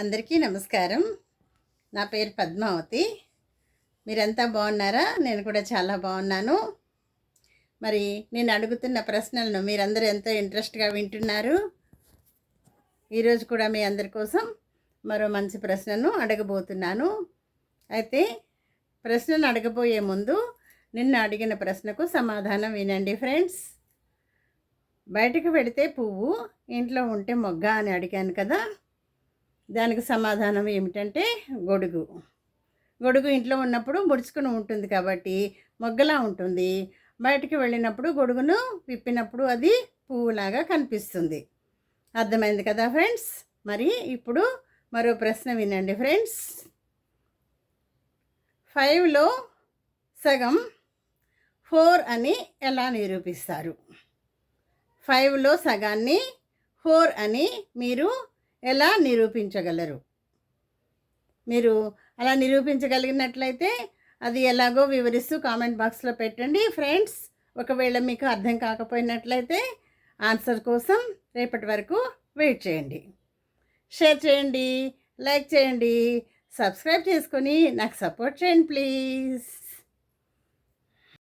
అందరికీ నమస్కారం. నా పేరు పద్మావతి. మీరంతా బాగున్నారా? నేను కూడా చాలా బాగున్నాను. మరి నేను అడుగుతున్న ప్రశ్నలను మీరందరూ ఎంతో ఇంట్రెస్ట్గా వింటున్నారు. ఈరోజు కూడా మీ అందరి కోసం మరో మంచి ప్రశ్నను అడగబోతున్నాను. అయితే ప్రశ్నను అడగబోయే ముందు నిన్న అడిగిన ప్రశ్నకు సమాధానం వినండి ఫ్రెండ్స్. బయటకు వెడితే పువ్వు, ఇంట్లో ఉంటే మొగ్గ అని అడిగాను కదా. దానికి సమాధానం ఏమిటంటే గొడుగు. గొడుగు ఇంట్లో ఉన్నప్పుడు ముడుచుకుని ఉంటుంది కాబట్టి మొగ్గలా ఉంటుంది. బయటికి వెళ్ళినప్పుడు గొడుగును విప్పినప్పుడు అది పువ్వులాగా కనిపిస్తుంది. అర్థమైంది కదా ఫ్రెండ్స్. మరి ఇప్పుడు మరో ప్రశ్న వినండి ఫ్రెండ్స్. 5లో సగం 4 అని ఎలా నిరూపిస్తారు? 5లో సగాన్ని 4 అని మీరు ఎలా నిరూపించగలరు? మీరు అలా నిరూపించగలిగినట్లయితే అది ఎలాగో వివరిస్తూ కామెంట్ బాక్స్లో పెట్టండి ఫ్రెండ్స్. ఒకవేళ మీకు అర్థం కాకపోయినట్లయితే ఆన్సర్ కోసం రేపటి వరకు వెయిట్ చేయండి. షేర్ చేయండి, లైక్ చేయండి, సబ్స్క్రైబ్ చేసుకొని నాకు సపోర్ట్ చేయండి ప్లీజ్.